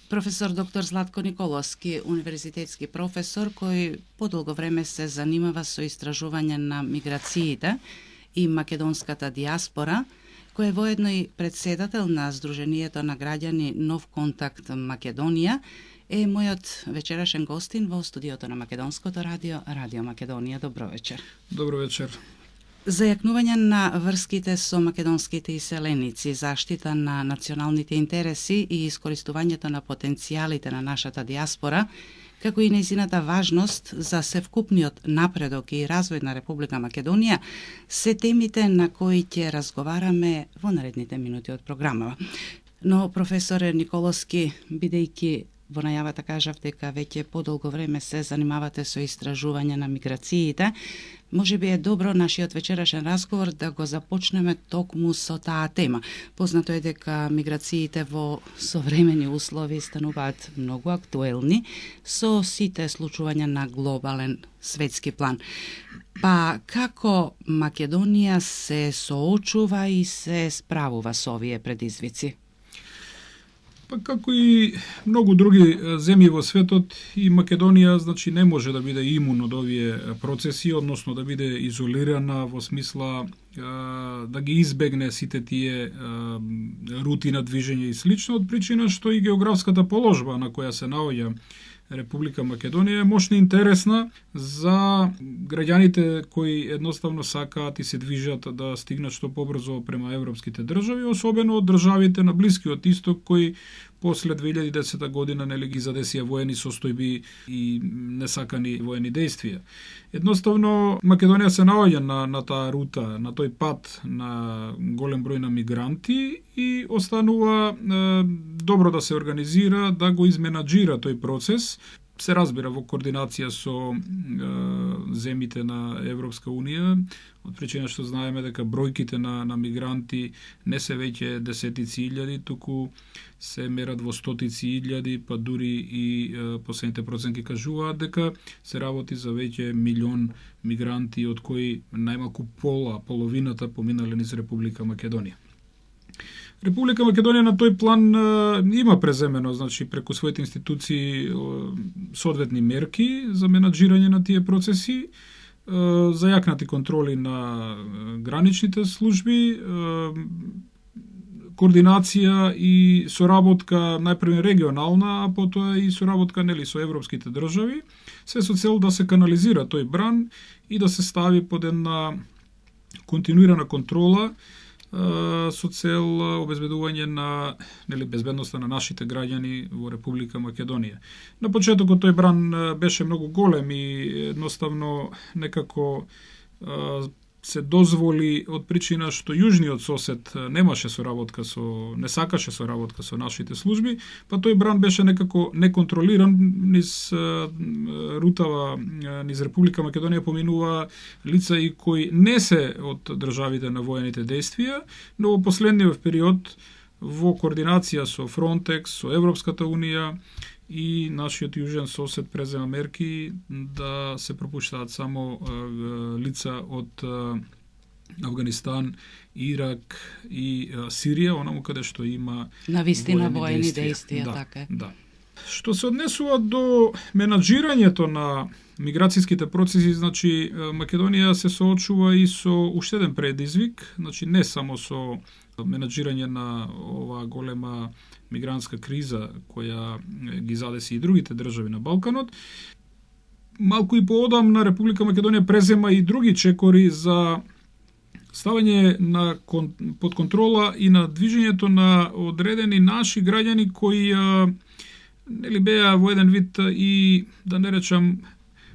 Професор доктор Златко Николовски, универзитетски професор кој подолго време се занимава со истражување на миграциите и македонската диаспора, кој е воедно и председател на Сдруженијето на граѓани Нов контакт Македонија, е мојот вечерашен гостин во студиото на Македонското радио, Радио Македонија. Добро вечер. Добро вечер. Зајакнување на врските со македонските иселеници, заштита на националните интереси и искористувањето на потенцијалите на нашата диаспора, како и нејзината важност за севкупниот напредок и развој на Република Македонија, се темите на кои ќе разговараме во наредните минути од програмава. Но, професоре Николовски, бидејќи во најавата кажав дека веќе подолго време се занимавате со истражување на миграциите, може би е добро нашиот вечерашен разговор да го започнеме токму со таа тема. Познато е дека миграциите во современи услови стануваат многу актуелни со сите случувања на глобален светски план. Па како Македонија се соочува и се справува со овие предизвици? Па како и многу други земји во светот, и Македонија не може да биде имун од овие процеси, односно да биде изолирана во смисла да ги избегне сите тие рути на движење и слично, од причина што и географската положба на која се наоѓа Република Македонија е мощно интересна за граѓаните кои едноставно сакаат и се движат да стигнат што побрзо према европските држави, особено од државите на Блискиот Исток кои после 2010 година ги задесија воени состојби и несакани воени действија. Едноставно Македонија се наоѓа на таа рута, на тој пат на голем број на мигранти и останува добро да се организира, да го изменаџира тој процес. Се разбира во координација со земите на Европска Унија, од причина што знаеме дека бројките на мигранти не се веќе десетици илјади, туку се мерат во стотици илјади, па дури и последните проценти кажуваат дека се работи за веќе милион мигранти, од кои најмалку половината поминале низ Република Македонија. Република Македонија на тој план има преземено, преку своите институции соодветни мерки за менаџирање на тие процеси, зајакнати контроли на граничните служби, координација и соработка најпрво регионална, а потоа и соработка со европските држави, се со цел да се канализира тој бран и да се стави под една континуирана контрола со цел обезбедување на безбедноста на нашите граѓани во Република Македонија. На почетокот тој бран беше многу голем и едноставно некако се дозволи од причина што јужниот сосед не сакаше соработка со нашите служби, па тој бран беше некако неконтролиран низ рутава, низ Република Македонија поминува лица и кои не се од државите на воените действија, но во последниот период во координација со Фронтекс, со Европската Унија и нашиот јужен сосед презема мерки да се пропуштаат само лица од Афганистан, Ирак и Сирија, онаму каде што има навистина воени действија, така е. Да. Што се однесува до менаџирањето на миграцијските процеси, Македонија се соочува и со уште еден предизвик, не само со менаџирање на оваа голема мигрантска криза која ги задеси и другите држави на Балканот. Малку и поодамна Република Македонија презема и други чекори за ставање под контрола и на движењето на одредени наши граѓани кои беа во еден вид и, да не речам,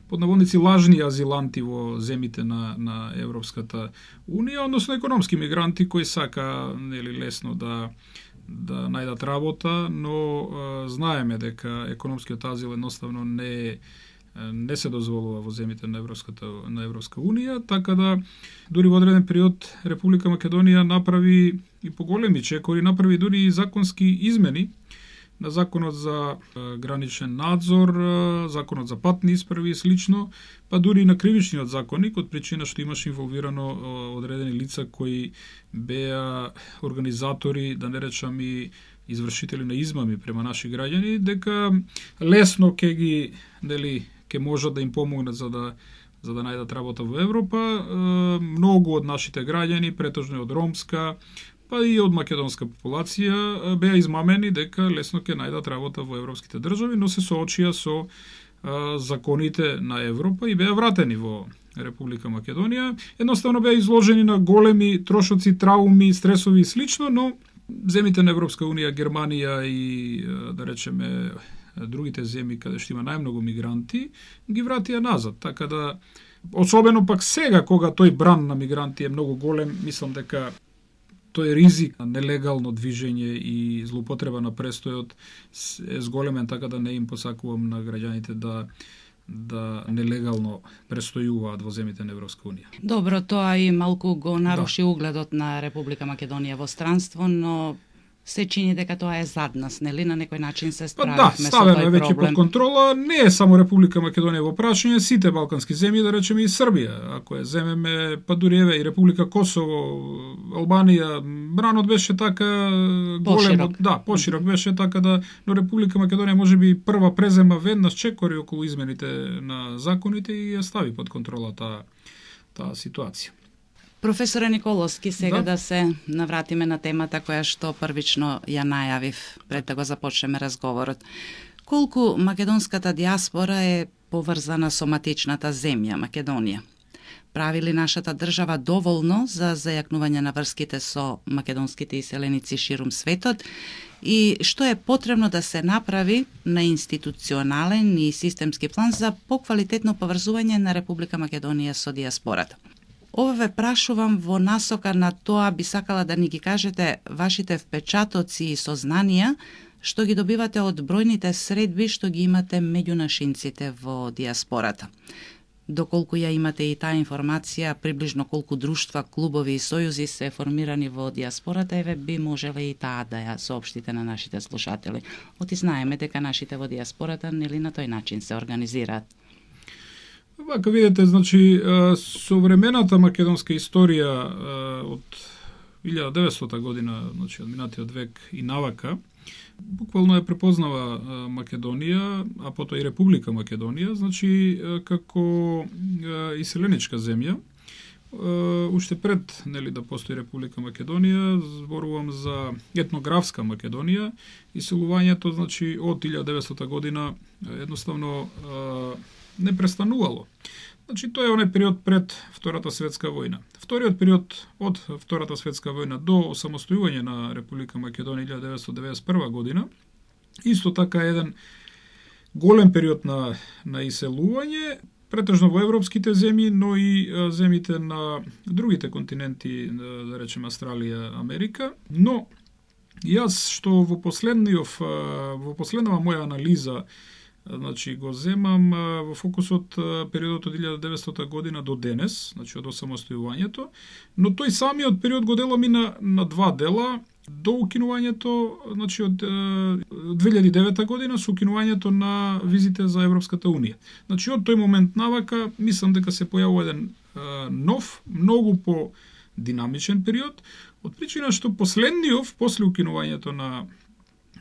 под наводници лажни азиланти во земите на Европската Унија, односно економски мигранти кои сака лесно да најдат работа, но знаеме дека економскиот азил едноставно не се дозволува во земите на Европска Унија, така да дури во одреден период Република Македонија направи и поголеми чекори, направи дури и законски измени на законот за граничен надзор, законот за патни исправи и слично, па дури и на кривичниот законник, од причина што имаше инволвирано одредени лица кои беа организатори, да не речам и извршители на измами према наши граѓани, дека лесно ќе можат да им помогнат за да најдат работа во Европа. Многу од нашите граѓани, претежно од ромска, па и од македонска популација, беа измамени дека лесно ќе најдат работа во европските држави, но се соочија со законите на Европа и беа вратени во Република Македонија. Едноставно беа изложени на големи трошоци, трауми, стресови и слично, но земите на Европска Унија, Германија и, да речеме, другите земји каде што има најмногу мигранти, ги вратија назад. Така да, особено пак сега, кога тој бран на мигранти е многу голем, мислам дека тој ризик на нелегално движење и злоупотреба на престојот е зголемен, така да не им посакувам на граѓаните да нелегално престојуваат во земите на Европска Унија. Добро, тоа и малку го наруши угледот на Република Македонија во странство, но се чини дека тоа е зад нас, нели, на некој начин се справивме со тој веќе под проблем. контрола. Не е само Република Македонија во прашање, сите балкански земји, да речеме и Србија. Ако е земеме, па дури еве и Република Косово, Албанија, бранот беше така голем, поширок беше така да, но Република Македонија можеби прва презема веднаш чекори околу измените на законите и ја стави под контрола таа ситуација. Професоре Николовски, сега да се навратиме на темата која што првично ја најавив пред да го започнеме разговорот. Колку македонската диаспора е поврзана со матичната земја, Македонија? Прави ли нашата држава доволно за зајакнување на врските со македонските иселеници ширум светот? И што е потребно да се направи на институционален и системски план за поквалитетно поврзување на Република Македонија со диаспората? Ова ве прашувам во насока на тоа, би сакала да ни ги кажете вашите впечатоци и сознанија што ги добивате од бројните средби што ги имате меѓу нашинците во диаспората. Доколку ја имате и таа информација, приближно колку друштва, клубови и сојузи се формирани во диаспората, еве би можеле и таа да ја соопштите на нашите слушатели. Оти знаеме дека нашите во диаспората нели на тој начин се организираат. Вака видите, значи, современата македонска историја од 1900 година, значи од минатиот век и навака, буквално ја препознава Македонија, а потоа и Република Македонија, значи како иселеничка земја. Уште пред да постои Република Македонија, зборувам за етнографска Македонија, иселувањето, значи, од 1900 година едноставно не престанувало. Значи, тоа е оној период пред Втората светска војна. Вториот период од Втората светска војна до осамостојување на Република Македонија 1991 година, исто така еден голем период на иселување, претежно во европските земји, но и земјите на другите континенти, да речеме Австралија, Америка. Но јас што во последнава моја анализа, значи го земам во фокусот периодот од 1900 година до денес, значи од осамостојувањето, но тој самиот период го делам и на два дела, до укинувањето, значи од 2009 година со укинувањето на визите за Европската Унија. Значи од тој момент навака мислам дека се појавува еден нов, многу по-динамичен период, од причина што последниот после укинувањето на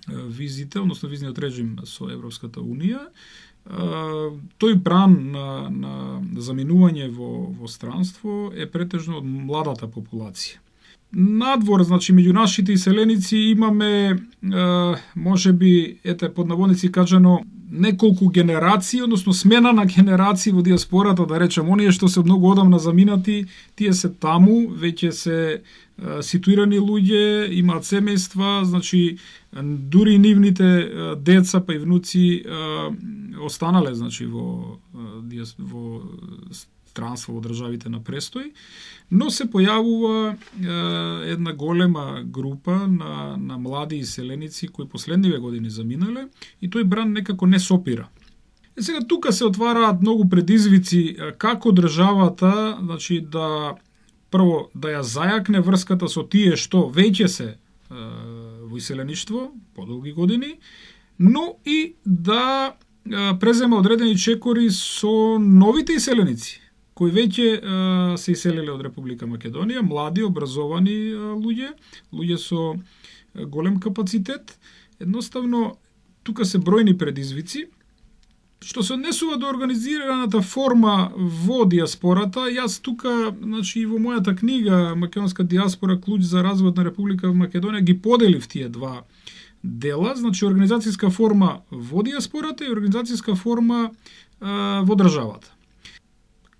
визите, односно визниот режим со Европската Унија, тој бран на заминување во странство е претежно од младата популација. Надвор, значи, меѓу нашите иселеници имаме, можеби, под наводници кажано, неколку генерации, односно смена на генерации во диаспората, да речем, оние што се многу одамна заминати, тие се таму, веќе се ситуирани луѓе, имаат семејства, значи, дури нивните деца па и внуци останале, значи, во странство во државите на престој, но се појавува една голема група на млади иселеници кои последниве години заминале и тој бран некако не сопира. Сега тука се отвараат многу предизвици како државата, значи да прво да ја зајакне врската со тие што веќе се во иселеништво подолги години, но и да презема одредени чекори со новите иселеници кои веќе се иселиле од Република Македонија, млади, образовани луѓе со голем капацитет. Едноставно, тука се бројни предизвици. Што се однесува до организираната форма во диаспората, јас тука, значи, во мојата книга Македонска диаспора, клуч за развој на Република Македонија, ги поделив тие два дела, значи организацијска форма во диаспората и организацијска форма во државата.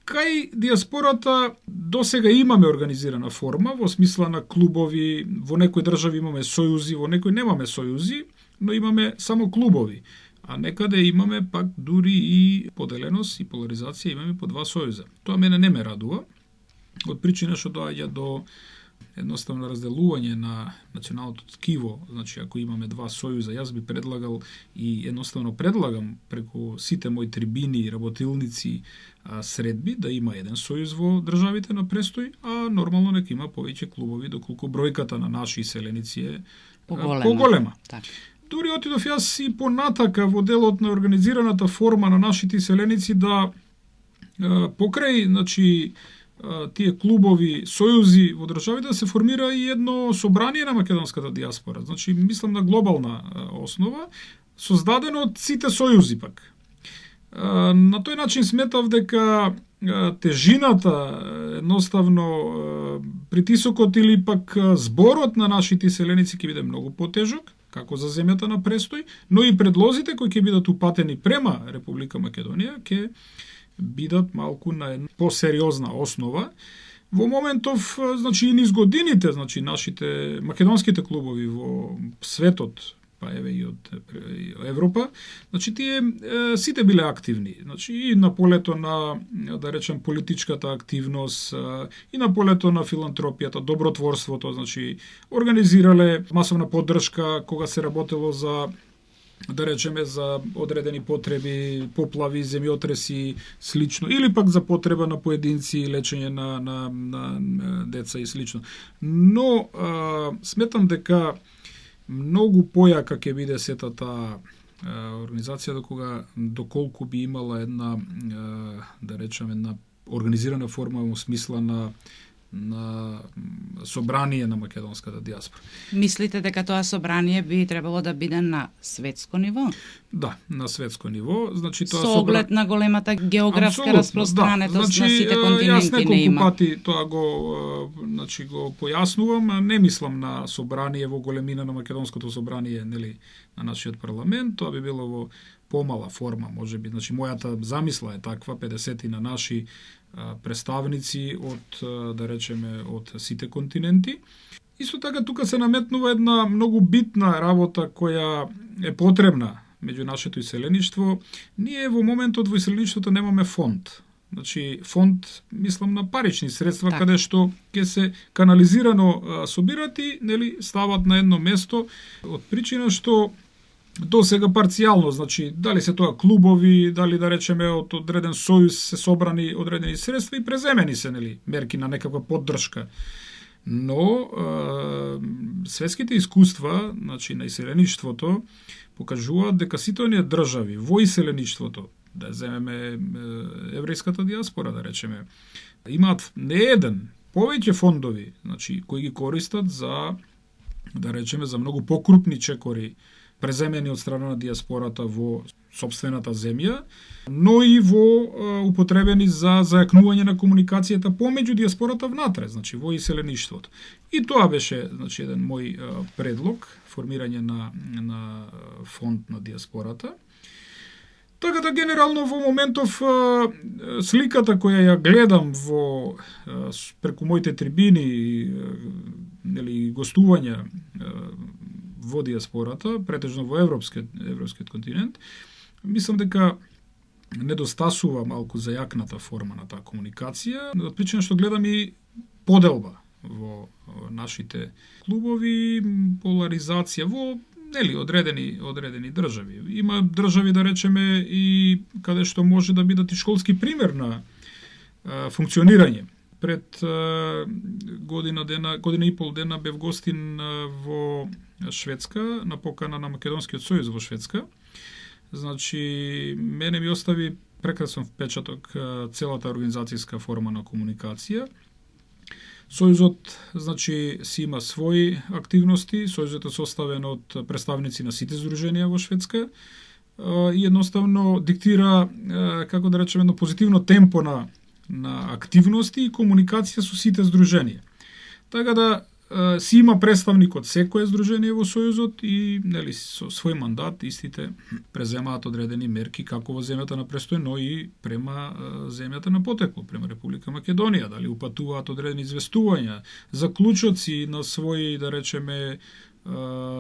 Кај диаспората досега имаме организирана форма, во смисла на клубови, во некои држави имаме сојузи, во некои немаме сојузи, но имаме само клубови. А некаде имаме пак дури и поделеност и поларизација, имаме по два сојуза. Тоа мене не ме радува, од причина што доаѓа до едноставно разделување на националното ткиво. Значи, ако имаме два сојуза, јас би предлагал и едноставно предлагам преку сите мои трибини, работилници, средби, да има еден сојуз во државите на престој, а нормално нека има повеќе клубови, доколку бројката на наши иселеници е поголема. Так. Дури отидов јас и понатака во делот на организираната форма на нашите иселеници да покрај, значи, тие клубови, сојузи во државите да се формира и едно собрание на македонската диаспора. Значи, мислам на глобална основа, создадено од сите сојузи пак. На тој начин сметав дека тежината, едноставно притисокот или пак зборот на нашите иселеници ќе биде многу потежок, како за земјата на престој, но и предлозите кои ќе бидат упатени према Република Македонија ќе бидат малку на една посериозна основа. Во моментов, значи, и низ годините, значи, нашите македонските клубови во светот, па еве и од Европа, значи, тие сите биле активни. Значи, и на полето на, да речем, политичката активност, и на полето на филантропијата, добротворството, значи, организирале масовна поддршка кога се работело за, да речеме, за одредени потреби, поплави, земјотреси, слично, или пак за потреба на поединци, лечење на деца и слично. Но сметам дека многу појака ќе биде сета таа организација доколку би имала една, да речеме, една организирана форма во смисла на собрание на македонската диаспора. Мислите дека тоа собрание би требало да биде на светско ниво? Да, на светско ниво. Значи, тоа со оглед на големата географска распространетост, да. Значи, на сите континенти јас не има. Јас неколку пати тоа го појаснувам, не мислам на собрание во големина на македонското собрание, нели, на нашиот парламент, тоа би било во помала форма, можеби. Значи, мојата замисла е таква, 50 на наши представници од, да речеме, од сите континенти. Исто така, тука се наметнува една многу битна работа која е потребна меѓу нашето иселеништво. Ние во моментот во иселеништвото немаме фонд. Значи, фонд, мислам, на парични средства, так, каде што ќе се канализирано собирати, нели, стават на едно место, од причина што до сега парцијално, значи, дали се тоа клубови, дали, да речеме, од одреден сојуз се собрани одредени средства и преземени се, нели, мерки на некаква поддршка. Но светските искуства, значи, на иселеништвото покажуваат дека сите оние држави во иселеништвото, да земеме еврејската диаспора, да речеме, имаат не еден, повеќе фондови, значи, кои ги користат за, да речеме, за многу покрупни чекори преземени од страна на диаспората во сопствената земја, но и во употребени за зајакнување на комуникацијата помеѓу диаспората внатре, значи во иселеништвото. И тоа беше, значи, еден мој предлог, формирање на фонд на диаспората. Така да, генерално, во моментов сликата која ја гледам преку моите трибини, нели, гостувања во диаспората, претежно во европскиот континент, мислам дека недостасува малку зајакната форма на таа комуникација, од причина што гледам и поделба во нашите клубови, поларизација во, нели, одредени држави. Има држави, да речеме, и каде што може да бидат и школски пример на функционирање. Пред година и пол дена бев гостин во Шведска, на покана на Македонскиот сојуз во Шведска. Значи, мене ми остави прекрасен впечаток целата организацијска форма на комуникација. Сојузот, значи, си има своји активности, Сојузот е составен од представници на сите здруженија во Шведска и едноставно диктира, како да речеме, едно позитивно темпо на активности и комуникација со сите здруженија. Така да си има представник од секое здружение во Сојузот и нели со свој мандат истите преземаат одредени мерки како во земјата на престој, но и према земјата на потекло, према Република Македонија, дали упатуваат одредени известувања, заклучоци на своји, да речеме,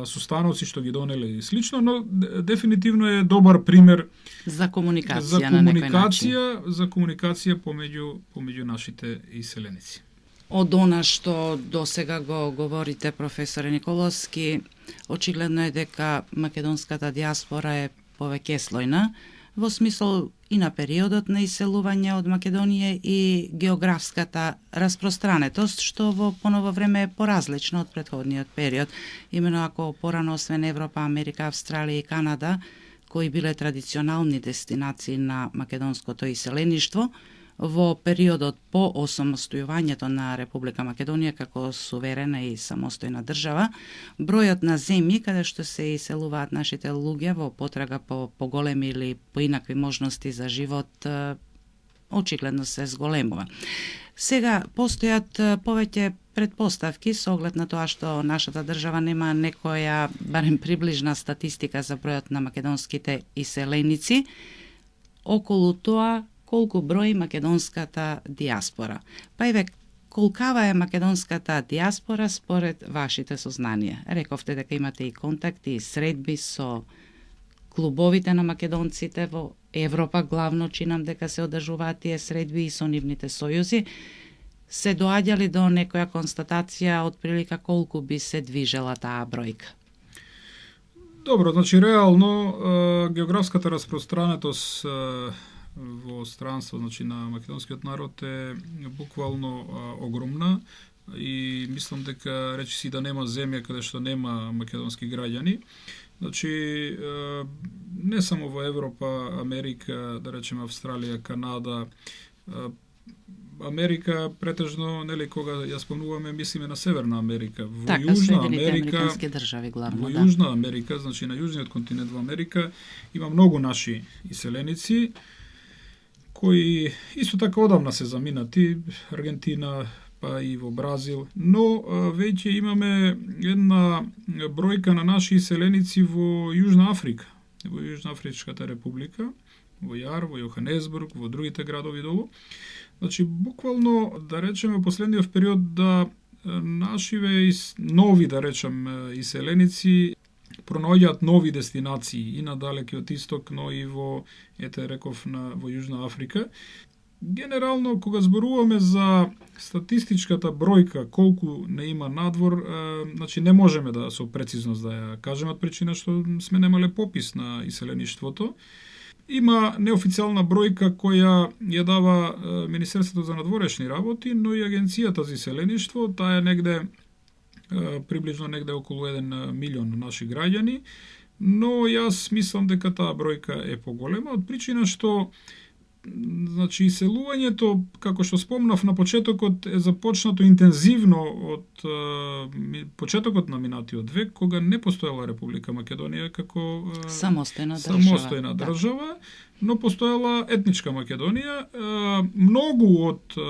состаноци што ги донеле и слично, но дефинитивно е добар пример за комуникација на некој начин. За комуникација помеѓу нашите иселеници. Од она што досега го говорите, професоре Николовски, очигледно е дека македонската диаспора е повеќе слојна, во смисол и на периодот на иселување од Македонија и географската распространетост, што во поново време е поразлично од претходниот период. Имено ако порано освен Европа, Америка, Австралија и Канада, кои биле традиционални дестинации на македонското иселеништво, во периодот по осамостојувањето на Република Македонија како суверена и самостојна држава, бројот на земји каде што се иселуваат нашите луѓе во потрага по поголеми или поинакви можности за живот очигледно се зголемува. Сега постојат повеќе претпоставки со оглед на тоа што нашата држава нема некоја барем приближна статистика за бројот на македонските иселеници околу тоа колку брои македонската диаспора. Па еве, колкава е македонската диаспора според вашите сознанија? Рековте дека имате и контакти и средби со клубовите на македонците во Европа, главно чинам дека се одржуваат тие средби и со нивните сојузи. Се доаѓали до некоја констатација од прилика колку би се движела таа бројка? Добро, значи реално географската распространетост во странство, значи на македонскиот народ е буквално огромна и мислам дека речиси да нема земја каде што нема македонски граѓани. Значи не само во Европа, Америка, да речеме Австралија, Канада, Америка претежно, нели, кога ја спомнуваме, мислиме на Северна Америка, во така, Јужна Америка, држави главно, во Јужна Америка, значи на јужниот континент во Америка има многу наши иселеници кои исто така одамна се заминати, Аргентина, па и во Бразил, но веќе имаме една бројка на наши иселеници во Јужна Африка, во Јужноафричката република, во Јар, во Јоханесбург, во другите градови долу. Значи, буквално, да речеме, последниот период да нашиве нови, да речем, иселеници пронаоѓаат нови дестинации и на далекиот исток, но и во, ете реков, во Јужна Африка. Генерално, кога зборуваме за статистичката бројка, колку не има надвор, значи не можеме да со прецизност да ја кажеме, од причина што сме немале попис на иселеништвото. Има неофицијална бројка која ја дава Министерството за надворешни работи, но и Агенцијата за иселеништво, таа е негде приближно негде околу 1 милион наши граѓани, но јас мислам дека таа бројка е поголема, од причина што значи иселувањето, како што спомнав на почетокот, е започнато интензивно од почетокот на минатиот век, кога не постоела Република Македонија како самостојна држава, но постоела етничка Македонија. Многу од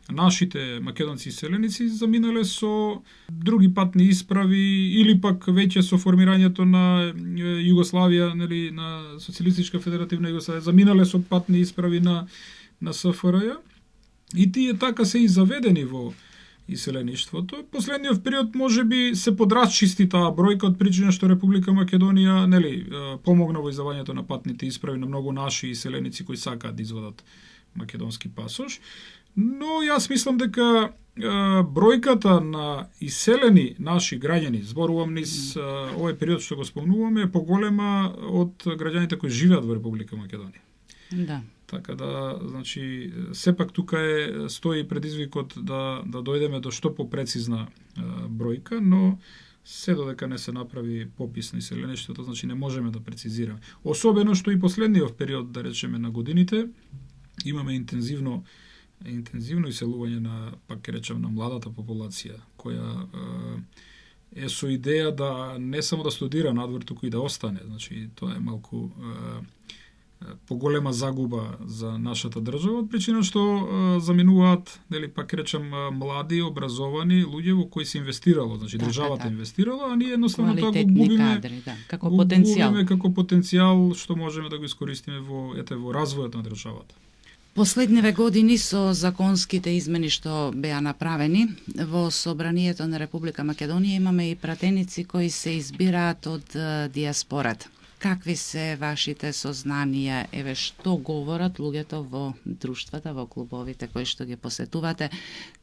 нашите македонци иселеници заминале со други патни исправи или пак веќе со формирањето на Југославија, нели, на Социјалистичка федеративна Југославија, заминале со патни исправи на СФРЈ и тие така се и заведени во иселеништвото. Последниот период можеби се подрасчисти таа бројка од причина што Република Македонија, нели, помогна во издавањето на патните исправи на многу наши иселеници кои сакаат да извадат македонски пасош. Но јас мислам дека бројката на иселени наши граѓани, зборувам низ овој период што го спомнуваме, е поголема од граѓаните кои живеат во Република Македонија. Да. Така да, значи, сепак тука стои предизвикот да дојдеме до што попрецизна бројка, но се додека не се направи попис на иселеништвото, значи не можеме да прецизираме. Особено што и последниот период, да речеме, на годините, имаме интензивно интензивно иселување на, пак ќе речем, на младата популација, која е со идеја да не само да студира надвор, туку и да остане. Значи, тоа е малку поголема загуба за нашата држава, од причина што заминуваат, нели, пак речем, млади, образовани луѓе во кои се инвестирало, значи државата инвестирала, а ние едноставно тоа го губиме, кадри, како потенцијал. Губиме како потенцијал што можеме да го искористиме во развојот на државата. Последниве години со законските измени што беа направени во Собранието на Република Македонија имаме и пратеници кои се избираат од диаспората. Какви се вашите сознанија, еве што говорат луѓето во друштвата, во клубовите кои што ги посетувате,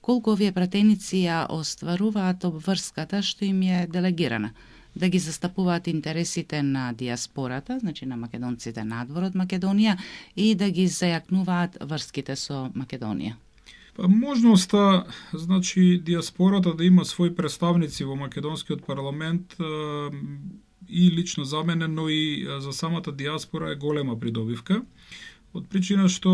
колку овие пратеници ја остваруваат обврската што им е делегирана, да ги застапуваат интересите на диаспората, значи на македонците надвор од Македонија, и да ги зајакнуваат врските со Македонија? Па можноста, значи, диаспората да има своји представници во македонскиот парламент и лично за мене, но и за самата диаспора е голема придобивка. Од причина што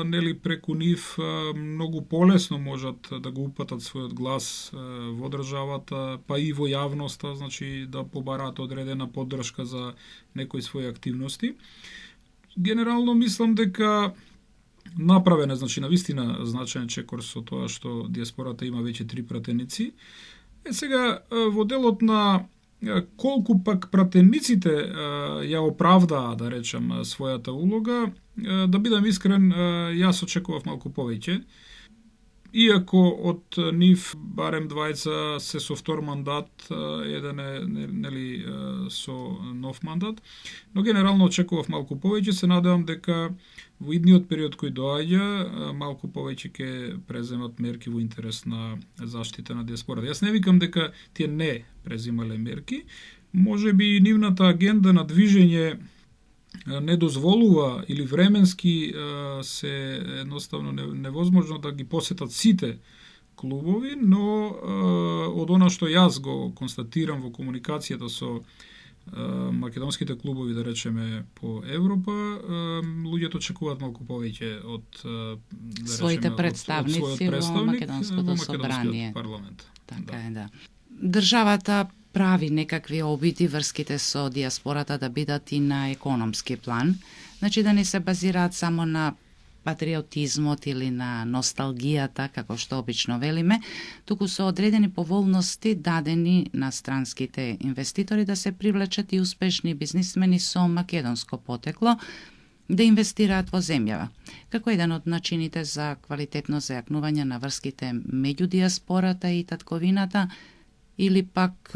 нели преку нив многу полесно можат да го упатат својот глас во државата, па и во јавноста, значи да побараат одредена поддршка за некои своји активности. Генерално мислам дека направен е, значи, навистина значаен чекор со тоа што диаспората има веќе 3 пратеници. Сега во делот на колку пак пратениците ја оправдаа, да речем, својата улога, да бидам искрен, јас очекував малку повеќе. Иако од нив барем двајца се со втор мандат, еден е нели со нов мандат, но генерално очекував малку повеќе. Се надевам дека во идниот период кој доаѓа малку повеќе ќе преземат мерки во интерес на заштита на диаспората. Јас не викам дека тие не презимале мерки, можеби нивната агенда на движење не дозволува или временски се едноставно невозможно да ги посетат сите клубови, но од она што јас го констатирам во комуникацијата со македонските клубови, да речеме, по Европа, луѓето очекуваат малку повеќе од своите представници во македонското собрание, парламент. Така е, да. Државата прави некакви обиди врските со диаспората да бидат и на економски план, значи да не се базираат само на патриотизмот или на носталгијата, како што обично велиме, туку со одредени поволности дадени на странските инвеститори да се привлечат и успешни бизнисмени со македонско потекло да инвестираат во земјава, како еден од начините за квалитетно зајакнување на врските меѓу диаспората и татковината, или пак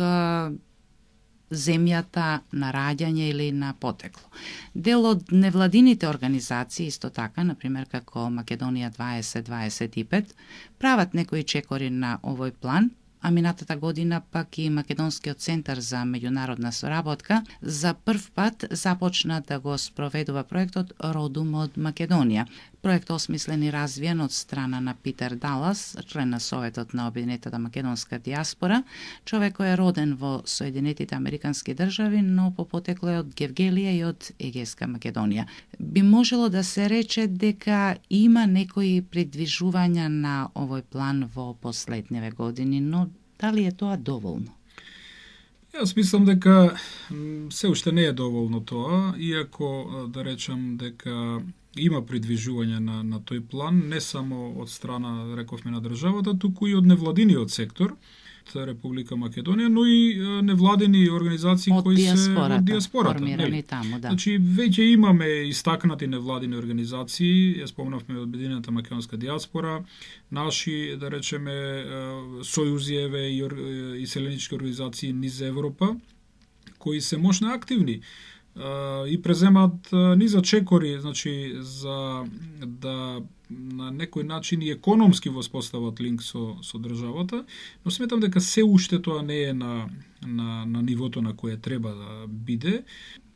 земјата на раѓање или на потекло. Дел од невладините организации, исто така, например како Македонија 2025, прават некои чекори на овој план, а минатата година пак и Македонскиот центар за меѓународна соработка за прв пат започна да го спроведува проектот Родум од Македонија. Проект осмислен и развиен од страна на Питер Далас, член на Советот на Обединетата македонска диаспора, човек кој е роден во Соединетите Американски држави, но по потекло е од Гевгелија и од Егејска Македонија. Би можело да се рече дека има некои придвижувања на овој план во последниве години, но дали е тоа доволно? Јас мислам дека се уште не е доволно тоа, иако да речам дека има придвижување на тој план, не само од страна, рековме, на државата, туку и од невладиниот сектор, Република Македонија, но и невладени организации кои се од диаспората. Формирани таму, да. Значи, веќе имаме истакнати невладени организации, ја спомнавме Обединената македонска диаспора, наши, да речеме, сојузиеве и иселенички организации низ Европа, кои се мощно активни и преземат низа чекори, значи, за да на некој начин и економски воспостават линк со државата, но сметам дека се уште тоа не е на нивото на кое треба да биде.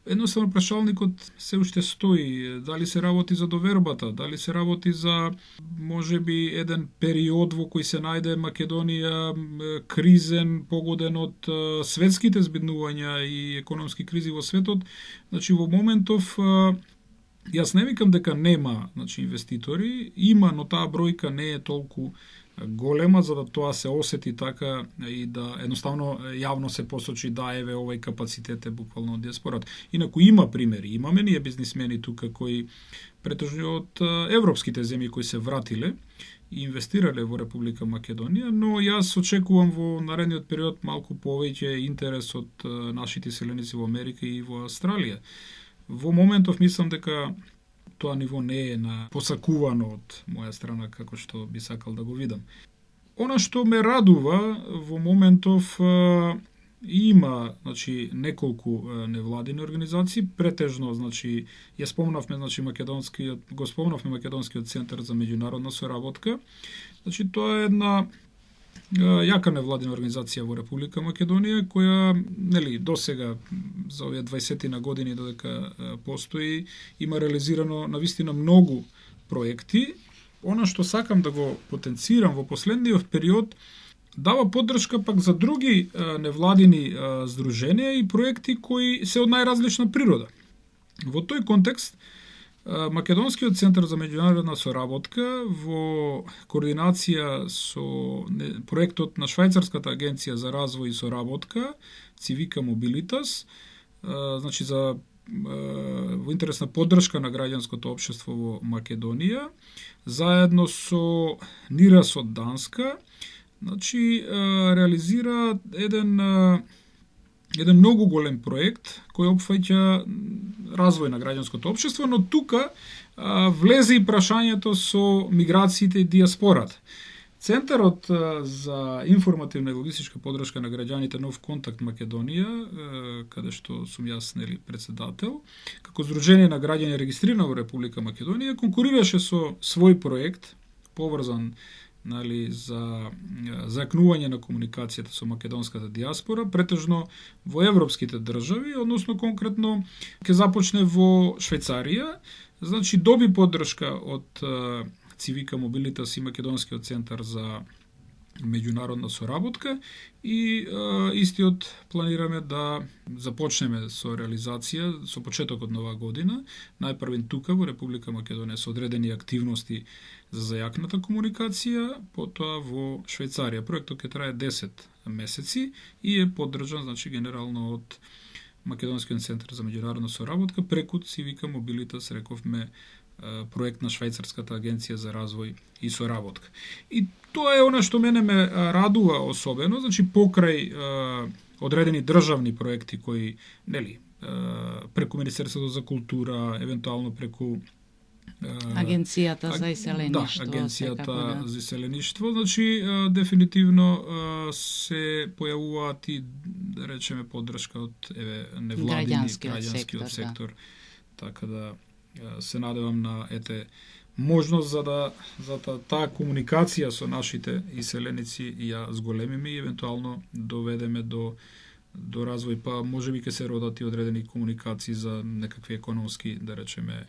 Едноставно прашалникот се уште стои, дали се работи за довербата, дали се работи за можеби еден период во кој се најде Македонија кризен, погоден од светските збиднувања и економски кризи во светот. Значи во моментов Јас не викам дека нема, значи, инвеститори, има, но таа бројка не е толку голема за да тоа се осети така и да едноставно јавно се посочи да еве овој капацитет е буквално од диаспората. Инаку има примери, имаме ние бизнисмени тука кои претежно од европските земји кои се вратиле и инвестирале во Република Македонија, но јас очекувам во наредниот период малку повеќе интерес од нашите селеници во Америка и во Австралија. Во моментов мислам дека тоа ниво не е посакувано од моја страна како што би сакал да го видам. Она што ме радува во моментов има, значи, неколку невладини организации, претежно, значи, го спомнавме Македонскиот центар за меѓународна соработка. Значи, тоа е една јака невладина организација во Република Македонија, која, нели, досега за овие 20 години додека постои, има реализирано навистина многу проекти. Она што сакам да го потенцирам во последниот период, дава поддршка пак за други невладини здруженија и проекти кои се од најразлична природа. Во тој контекст, Македонскиот центар за меѓународна соработка во координација со проектот на Швајцарската агенција за развој и соработка, Civica Mobilitas, значи за во интерес на поддршка на граѓанското општество во Македонија, заедно со НИРАС од Данска, значи реализира еден многу голем проект кој опфаќа развој на граѓанското општество, но тука влезе и прашањето со миграциите и диаспората. Центарот за информативна и логистичка поддршка на граѓаните Нов контакт Македонија, каде што сум јас, нели, председател, како здружение на граѓани регистрирано во Република Македонија, конкурираше со свој проект поврзан, нали, за зајакнување на комуникацијата со македонската диаспора, претежно во европските држави, односно конкретно ќе започне во Швајцарија. Значи доби поддршка од Civica Mobilitas и Македонскиот центар за меѓународна соработка и истиот планираме да започнеме со реализација со почетокот на оваа година, најпрвен тука во Република Македонија со одредени активности за зајакната комуникација, потоа во Швајцарија. Проектот ќе трае 10 месеци и е поддржан, значи, генерално од Македонскиот центар за меѓународна соработка преку Civica Mobilitas, рековме, проект на Швајцарската агенција за развој и соработка. И тоа е она што мене ме радува особено, значи покрај одредени државни проекти кои, нели, преку Министерството за култура, евентуално преку Агенцијата за Да, иселеништво. Агенцијата за иселеништво, значи дефинитивно се појавуваат и, да речеме, поддршка од невладини, граѓанскиот сектор. Така да се надевам на можност за да таа комуникација со нашите иселеници ја зголемиме и евентуално доведеме до развој, па можеби ќе се родат и одредени комуникации за некакви економски, да речеме,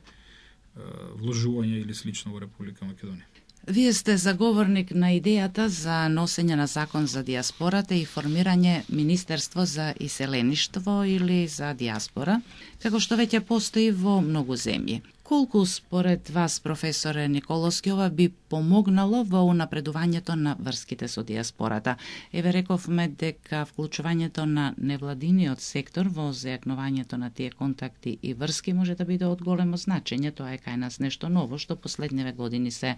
вложување или слично во Република Македонија. Вие сте заговорник на идејата за носење на закон за диаспората и формирање Министерство за иселеништво или за диаспора, како што веќе постои во многу земји. Колку според вас, професоре Николовски, ова би помогнало во унапредувањето на врските со диаспората? Еве рековме дека вклучувањето на невладиниот сектор во зајакнувањето на тие контакти и врски може да биде од големо значење. Тоа е кај нас нешто ново што последниве години се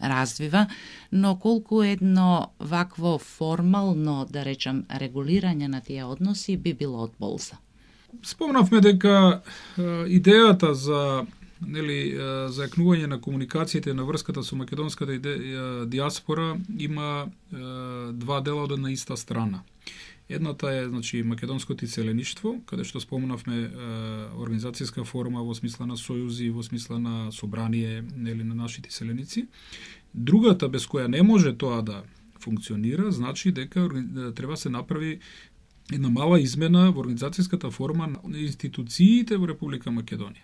развива, но колку едно вакво формално, да речам, регулирање на тие односи би било од полза? Спомнавме дека идејата за зајакнување на комуникациите на врската со македонската диаспора има два дела од една иста страна. Едната е, значи, македонското иселеништво, каде што спомнавме организацијска форма во смисла на сојузи, во смисла на собрание, нели, на нашите иселеници. Другата, без која не може тоа да функционира, значи дека треба се направи една мала измена во организацијската форма на институциите во Република Македонија.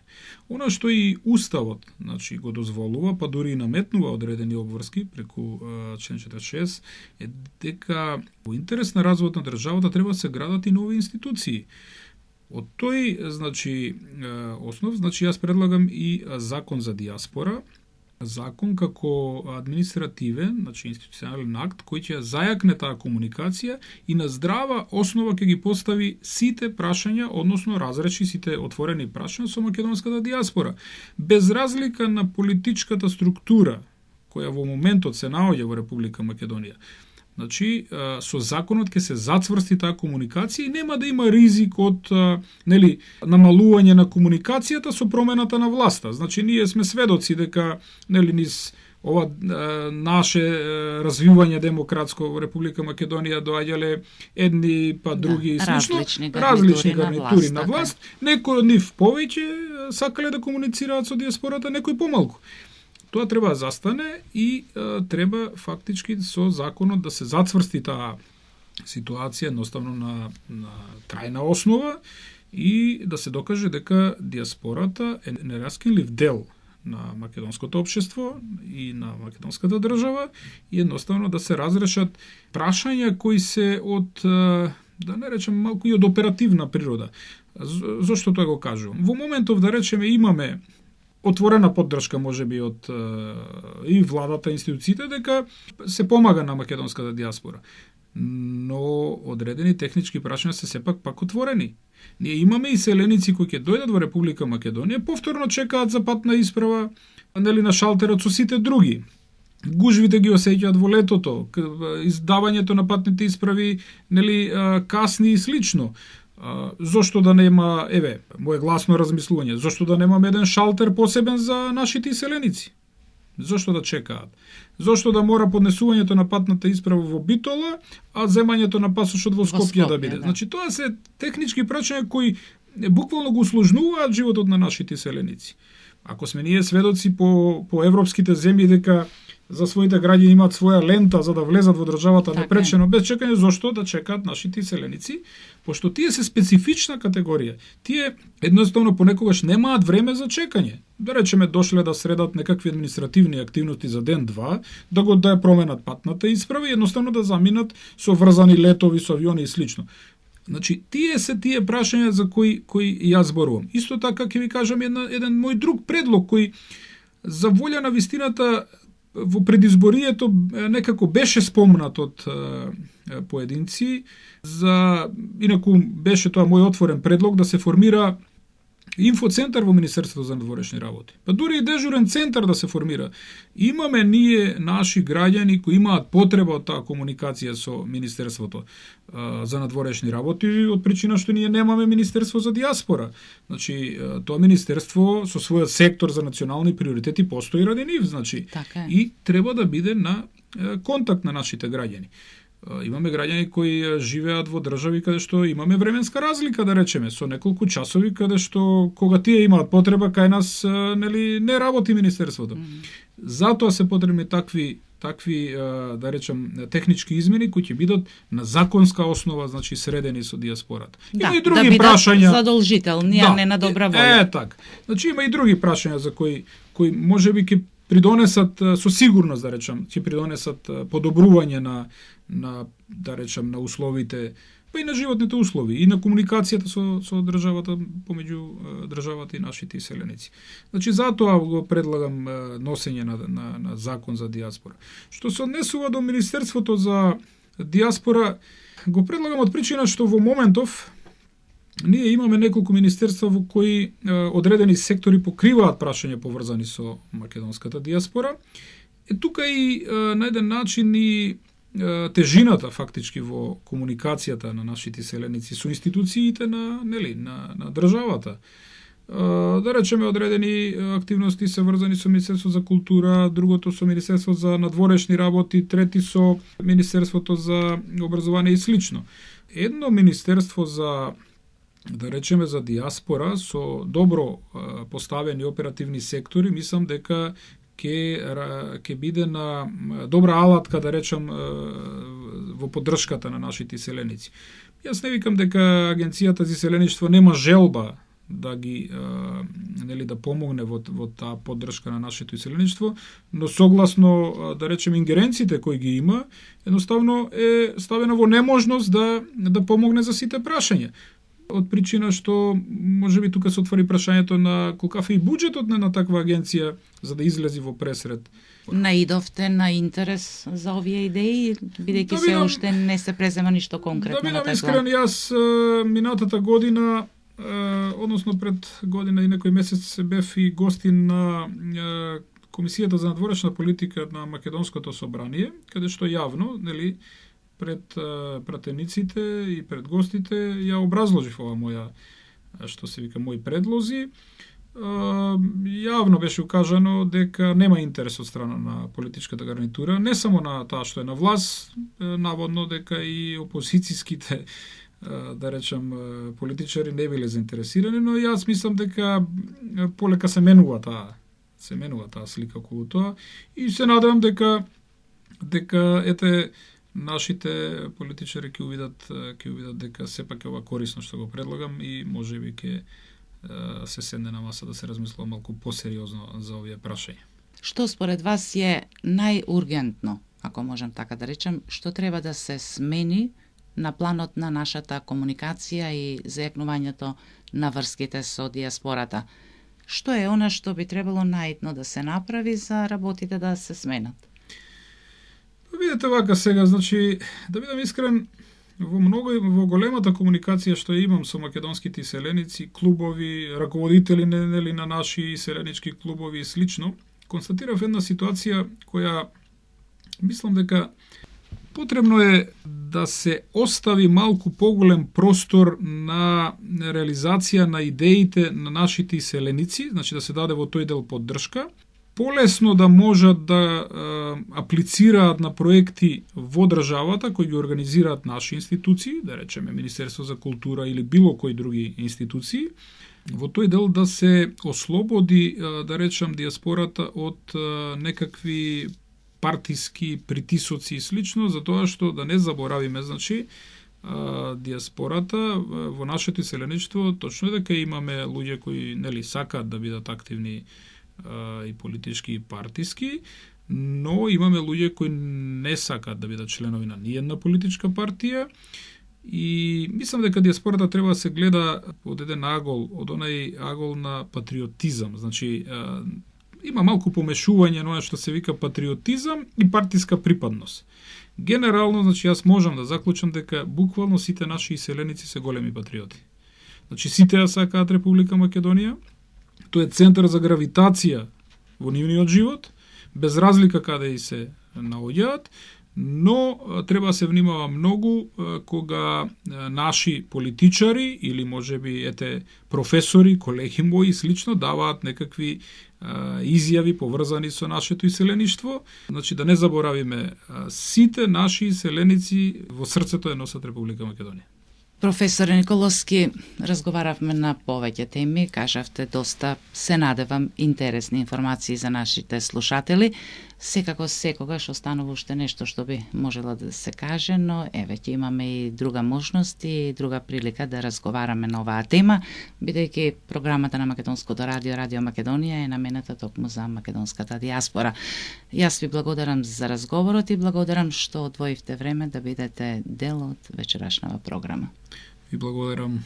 Она што и Уставот, значи, го дозволува, па дури и наметнува одредени обврски преку член 46, е дека во интерес на развојот на државата треба да се градат и нови институции. Од тој, значи, основ, значи јас предлагам и закон за диаспора, закон како административен, значи институционален акт кој ќе зајакне таа комуникација и на здрава основа ќе ги постави сите прашања, односно разреши сите отворени прашања со македонската диаспора, без разлика на политичката структура која во моментот се наоѓа во Република Македонија. Значи, со законот ќе се зацврсти таа комуникација и нема да има ризик од намалување на комуникацијата со промената на власта. Значи, ние сме сведоци дека низ ова наше развивање демократско во Република Македонија доаѓале едни па други различни гарнитури на власт. Некои од нив повеќе сакале да комуницираат со диаспората, некои помалку. Тоа треба да застане и треба фактички со законот да се зацврсти таа ситуација едноставно на трајна основа и да се докаже дека диаспората е нераскинлив дел на македонското општество и на македонската држава и едноставно да се разрешат прашања кои се од, да не речем, малку и од оперативна природа. Зошто тоа го кажувам? Во моментов, да речеме, имаме отворена поддршка можеби од и владата, институциите дека се помага на македонската диаспора. Но одредени технички прашања се сепак пак отворени. Ние имаме иселеници кои ќе дојдат во Република Македонија, повторно чекаат за патна исправа, на шалтерот со сите други. Гужвите ги осеќаат во летото, издавањето на патните исправи, касни и слично. Зошто да нема, моje гласно размислување, зошто да немаме еден шалтер посебен за нашите иселеници? Зошто да чекаат? Зошто да мора поднесувањето на патната исправа во Битола, а земањето на пасошот во Скопје да биде? Значи, тоа се технички прашања кои буквално го усложнуваат животот на нашите иселеници. Ако сме ние сведоци по европските земји дека за своите граѓани имаат своја лента за да влезат во државата непречено без чекање, зошто да чекаат нашите иселеници? Пошто тие се специфична категорија. Тие едноставно понекогаш немаат време за чекање. Да речеме дошле да средат некакви административни активности за ден-два, да ја променат патната исправа и едноставно да заминат со врзани летови со авиони и слично. Значи, тие се тие прашања за кои јас зборувам. Исто така ќе ви кажам еден мој друг предлог кој за волја на вистината во предизборието некако беше спомнат од поединци, инаку беше тоа мој отворен предлог да се формира инфоцентар во Министерството за надворешни работи. Па дури и дежурен центар да се формира. Имаме ние наши граѓани кои имаат потреба од таа комуникација со Министерството за надворешни работи, од причина што ние немаме Министерство за диаспора. Значи, тоа Министерство со својот сектор за национални приоритети постои ради нив, значи, и треба да биде на контакт на нашите граѓани. Имаме граѓани кои живеат во држави каде што имаме временска разлика, да речеме, со неколку часови каде што кога тие имаат потреба кај нас не работи Министерството. Затоа се потребни такви да речем технички измени кои ќе бидат на законска основа, значи средени со диаспората. Има и други прашања задолжителни, а не на добра волја. Така. Значи има и други прашања за кои можеби ќе придонесат со сигурност, да речем, ќе придонесат подобрување на да речем на условите, па и на животните услови и на комуникацијата со државата помеѓу државата и нашите иселеници. Значи затоа го предлагам носење на закон за диаспора. Што се однесува до Министерството за диаспора, го предлагам од причина што во моментов ние имаме неколку министерства во кои одредени сектори покриваат прашања поврзани со македонската диаспора. Тука и на еден начин и тежината фактички во комуникацијата на нашите иселеници со институциите на државата. Да речеме, одредени активности се врзани со Министерство за култура, другото со Министерство за надворешни работи, трети со Министерството за образование и слично. Едно Министерство за да речеме за диаспора со добро поставени оперативни сектори, мислам дека ќе биде на добра алатка, да речем, во поддршката на нашите иселеници. Јас не викам дека Агенцијата за иселеништво нема желба да ги да помогне во таа поддршка на нашето иселеништво, но согласно да речем ингеренциите кои ги има, едноставно е ставено во неможност да помогне за сите прашања. од причина што можеби тука се отвори прашањето на колкав е и буџетот на таква агенција за да излези во пресред. Наидовте на интерес за овие идеи, бидејќи се уште не се презема ништо конкретно на Да бидам таква. искрен, јас минатата година, односно пред година и некој месец се бев и гостин на Комисијата за надворешна политика на Македонското собрание, каде што јавно, нели, пред пратениците и пред гостите ја образложив ова моја, што се вика, мои предлози. Јавно беше укажано дека нема интерес од страна на политичката гарнитура, не само на таа што е на власт, наводно дека и опозицијските, да речем, политичари не биле заинтересирани, но јас мислам дека полека се менува таа слика околу тоа и се надевам дека ете нашите политичари ќе увидат дека сепак е ова корисно што го предлагам и можеби ќе се седне на маса да се размислува малку посериозно за овие прашања. Што според вас е најургентно, ако можам така да речем, што треба да се смени на планот на нашата комуникација и зајакнувањето на врските со диаспората? Што е она што би требало најитно да се направи за работите да се сменат? Видете вака сега, значи, да бидам искрен, во големата комуникација што имам со македонските иселеници, клубови, раководители нели на наши иселенички клубови и слично, констатирав една ситуација која мислам дека потребно е да се остави малку поголем простор на реализација на идеите на нашите иселеници, значи да се даде во тој дел поддршка, полесно да можат да аплицираат на проекти во државата кои ги организираат наши институции, да речеме Министерство за култура или било кои други институции, во тој дел да се ослободи, да речем, диаспората од некакви партиски притисоци и слично, за тоа што да не заборавиме, значи, диаспората во нашето иселеништво, точно е дека имаме луѓе кои нели сакаат да бидат активни и политички и партиски, но имаме луѓе кои не сакаат да бидат членови на ниедна политичка партија и мислам дека диаспората треба да се гледа од еден агол, од онај агол на патриотизам, значи има малку помешување на што се вика патриотизам и партиска припадност. Генерално, значи, јас можам да заклучам дека буквално сите наши иселеници се големи патриоти. Значи, сите ја сакаат Република Македонија, тоа е центар за гравитација во нивниот живот, без разлика каде и се наоѓаат, но треба да се внимава многу кога наши политичари или можеби ете професори, колеги мои и слично даваат некакви изјави поврзани со нашето иселеништво. Значи да не заборавиме, сите наши иселеници во срцето е носат Република Македонија. Професоре Николовски, разговаравме на повеќе теми, кажавте доста, се надевам, интересни информации за нашите слушатели. Секако секогаш останува уште нешто што би можело да се каже, но веќе имаме и друга можност и друга прилика да разговараме на оваа тема, бидејќи програмата на Македонското радио, Радио Македонија е намената токму за македонската диаспора. Јас ви благодарам за разговорот и благодарам што одвоивте време да бидете дел од вечерашнава програма. Ви благодарам.